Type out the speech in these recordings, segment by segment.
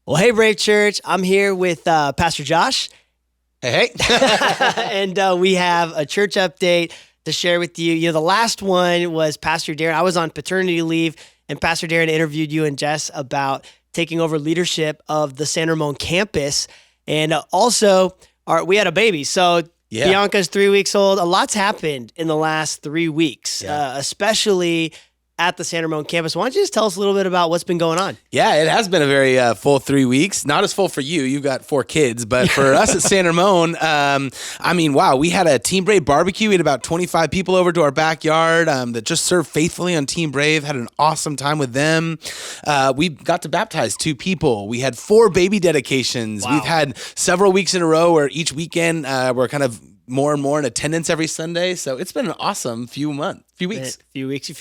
Well, hey, Brave Church. I'm here with Pastor Josh. Hey. And we have a church update to share with you. You know, the last one was Pastor Darren. I was on paternity leave, and Pastor Darren interviewed you and Jess about taking over leadership of the San Ramon campus. And also, we had a baby. So Bianca's 3 weeks old. A lot's happened in the last 3 weeks, especially at the San Ramon campus. Why don't you just tell us a little bit about what's been going on? Yeah, it has been a very full 3 weeks. Not as full for you. You've got 4 kids. But for us at San Ramon, wow, we had a Team Brave barbecue. We had about 25 people over to our backyard that just served faithfully on Team Brave. Had an awesome time with them. We got to baptize 2 people. We had 4 baby dedications. Wow. We've had several weeks in a row where each weekend we're kind of more and more in attendance every Sunday. So it's been an awesome few weeks. A few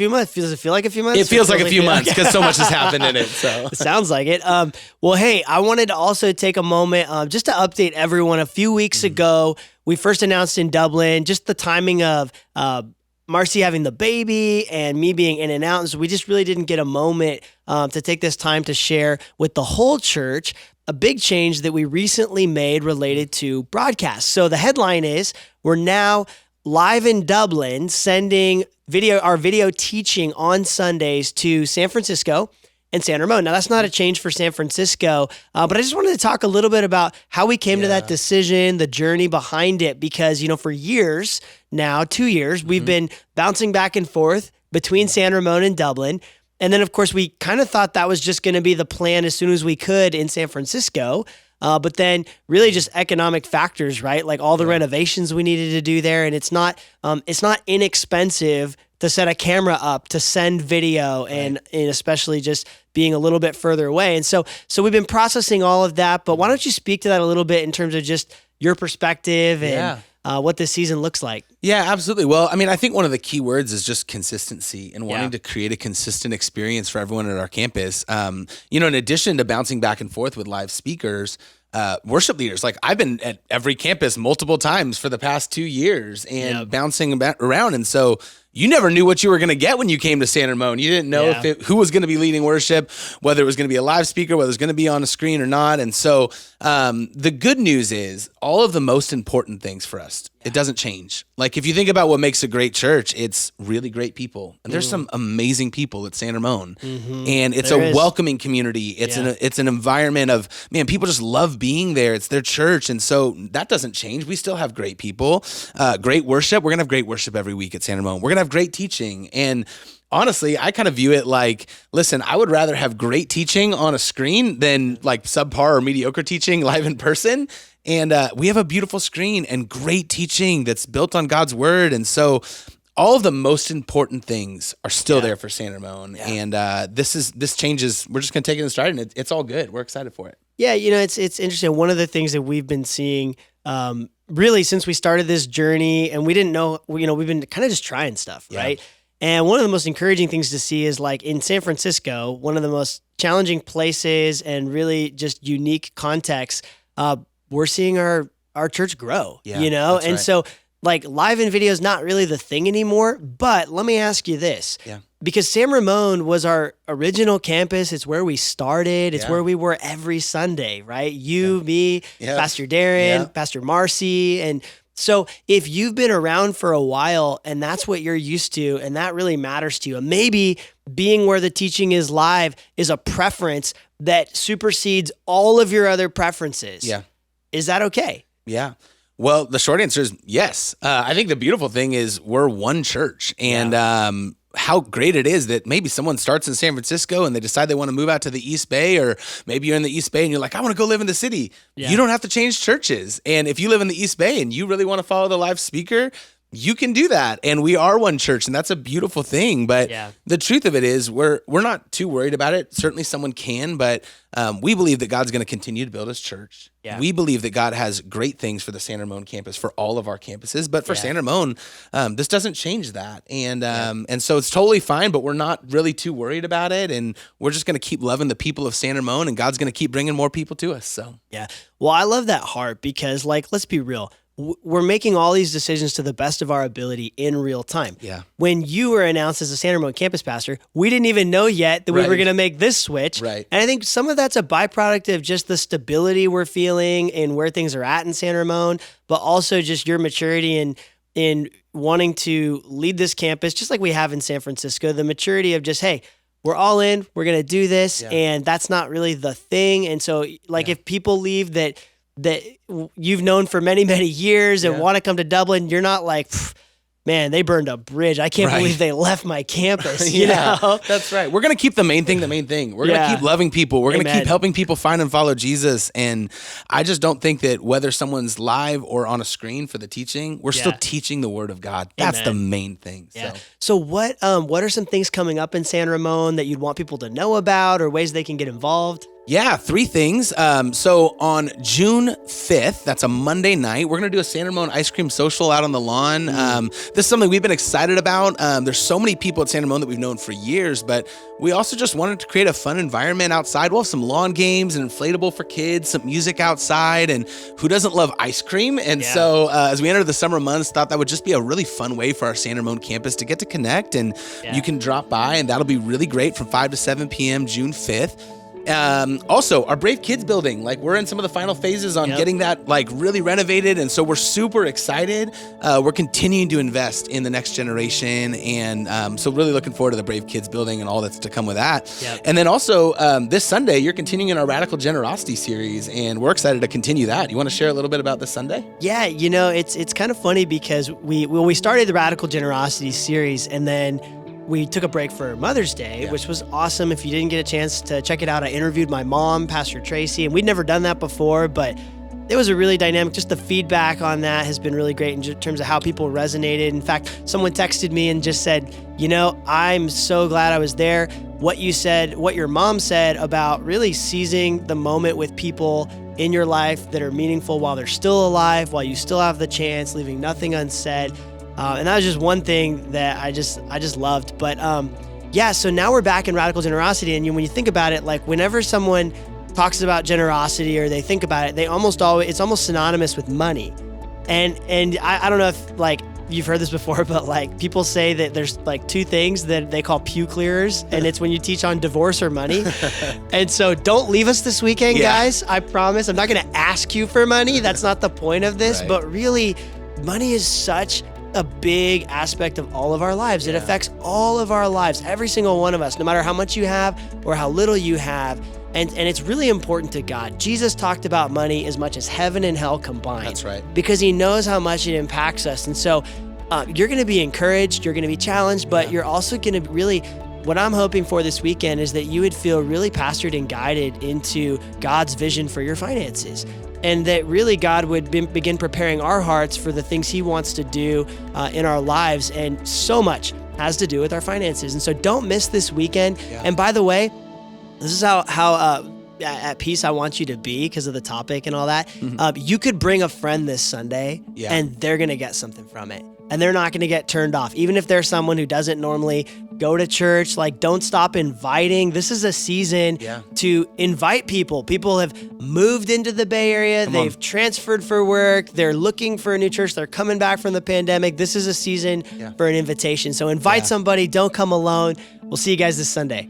months. Does it feel like a few months? It feels like a few months because so much has happened in it. So it sounds like it. Well, hey, I wanted to also take a moment just to update everyone. A few weeks ago, we first announced in Dublin just the timing of Marcy having the baby and me being in and out. And so we just really didn't get a moment to take this time to share with the whole church a big change that we recently made related to broadcast. So the headline is we're now live in Dublin, sending our video teaching on Sundays to San Francisco and San Ramon. Now, that's not a change for San Francisco, but I just wanted to talk a little bit about how we came to that decision, the journey behind it, because, for years now, 2 years, we've been bouncing back and forth between San Ramon and Dublin. And then, of course, we kind of thought that was just going to be the plan as soon as we could in San Francisco. But then really just economic factors, right? Like all the renovations we needed to do there. And it's not inexpensive to set a camera up, to send video, and especially just being a little bit further away. And so we've been processing all of that. But why don't you speak to that a little bit in terms of just your perspective and what this season looks like? Yeah, absolutely. Well, I think one of the key words is just consistency and wanting to create a consistent experience for everyone at our campus. In addition to bouncing back and forth with live speakers, worship leaders, like I've been at every campus multiple times for the past 2 years and bouncing around. And so you never knew what you were going to get when you came to San Ramon. You didn't know who was going to be leading worship, whether it was going to be a live speaker, whether it was going to be on a screen or not. And so the good news is all of the most important things for us, it doesn't change. Like if you think about what makes a great church, it's really great people. And there's some amazing people at San Ramon. And it's welcoming community. It's an environment of, people just love being there. It's their church. And so that doesn't change. We still have great people, great worship. We're going to have great worship every week at San Ramon. We're going to have great teaching. And honestly, I kind of view it like, listen, I would rather have great teaching on a screen than like subpar or mediocre teaching live in person. And we have a beautiful screen and great teaching that's built on God's word. And so all of the most important things are still there for San Ramon. And this changes. We're just going to take it in stride, and it's all good. We're excited for it. Yeah, it's interesting. One of the things that we've been seeing really since we started this journey, and we didn't know, we've been kind of just trying stuff, right? And one of the most encouraging things to see is like in San Francisco, one of the most challenging places and really just unique contexts, we're seeing our church grow, That's and right. so like live in video is not really the thing anymore. But let me ask you this. Because San Ramon was our original campus. It's where we started. It's where we were every Sunday, right? You, me, Pastor Darren, Pastor Marcy. And so if you've been around for a while and that's what you're used to and that really matters to you, and maybe being where the teaching is live is a preference that supersedes all of your other preferences. Is that okay? Yeah. Well, the short answer is yes. I think the beautiful thing is we're one church, and how great it is that maybe someone starts in San Francisco and they decide they want to move out to the East Bay, or maybe you're in the East Bay and you're like, I want to go live in the city. You don't have to change churches. And if you live in the East Bay and you really want to follow the live speaker, you can do that. And we are one church, and that's a beautiful thing. But the truth of it is we're not too worried about it. Certainly someone can, but we believe that God's going to continue to build his church. We believe that God has great things for the San Ramon campus, for all of our campuses. But for San Ramon, this doesn't change that. And so it's totally fine, but we're not really too worried about it. And we're just going to keep loving the people of San Ramon, and God's going to keep bringing more people to us. So well, I love that heart because, like, let's be real. we're making all these decisions to the best of our ability in real time. Yeah. When you were announced as a San Ramon campus pastor, we didn't even know yet that we were going to make this switch. Right. And I think some of that's a byproduct of just the stability we're feeling and where things are at in San Ramon, but also just your maturity in wanting to lead this campus, just like we have in San Francisco, the maturity of just, hey, we're all in, we're going to do this. Yeah. And that's not really the thing. And so if people leave that you've known for many, many years and want to come to Dublin, you're not like, man, they burned a bridge. I can't believe they left my campus. You know? That's right. We're going to keep the main thing. We're going to keep loving people. We're going to keep helping people find and follow Jesus. And I just don't think that whether someone's live or on a screen for the teaching, we're still teaching the word of God. That's the main thing. Yeah. So what are some things coming up in San Ramon that you'd want people to know about or ways they can get involved? Yeah, 3 things. So on June 5th, that's a Monday night, we're going to do a San Ramon ice cream social out on the lawn. This is something we've been excited about. There's so many people at San Ramon that we've known for years, but we also just wanted to create a fun environment outside. We'll have some lawn games, an inflatable for kids, some music outside, and who doesn't love ice cream? And so as we enter the summer months, thought that would just be a really fun way for our San Ramon campus to get to connect, and you can drop by, and that'll be really great from 5 to 7 p.m. June 5th. Also, our Brave Kids building, we're in some of the final phases on getting that really renovated, and so we're super excited. We're continuing to invest in the next generation, and so really looking forward to the Brave Kids building and all that's to come with that. And then also this Sunday, you're continuing our Radical Generosity series, and we're excited to continue that. You want to share a little bit about this Sunday? Yeah, it's kind of funny because we started the Radical Generosity series, and then we took a break for Mother's Day, which was awesome. If you didn't get a chance to check it out, I interviewed my mom, Pastor Tracy, and we'd never done that before, but it was a really dynamic, just the feedback on that has been really great in terms of how people resonated. In fact, someone texted me and just said, I'm so glad I was there. What you said, what your mom said about really seizing the moment with people in your life that are meaningful while they're still alive, while you still have the chance, leaving nothing unsaid. And that was just one thing that I just loved. But so now we're back in Radical Generosity. And when you think about it, whenever someone talks about generosity or they think about it, it's almost synonymous with money. And I don't know if you've heard this before, but people say that there's 2 things that they call pew clearers, and it's when you teach on divorce or money. And so don't leave us this weekend, guys. I promise. I'm not going to ask you for money. That's not the point of this. But really, money is such a big aspect of all of our lives. It affects all of our lives, every single one of us, no matter how much you have or how little you have. And it's really important to God. Jesus talked about money as much as heaven and hell combined. That's right. Because he knows how much it impacts us. And so you're going to be encouraged, you're going to be challenged, but you're also going to really, what I'm hoping for this weekend is that you would feel really pastored and guided into God's vision for your finances. And that really God would begin preparing our hearts for the things he wants to do in our lives. And so much has to do with our finances. And so don't miss this weekend. And by the way, this is how at peace I want you to be because of the topic and all that. You could bring a friend this Sunday and they're going to get something from it. And they're not going to get turned off. Even if they're someone who doesn't normally go to church, don't stop inviting. This is a season to invite people. People have moved into the Bay Area. They've transferred for work. They're looking for a new church. They're coming back from the pandemic. This is a season for an invitation. So invite somebody. Don't come alone. We'll see you guys this Sunday.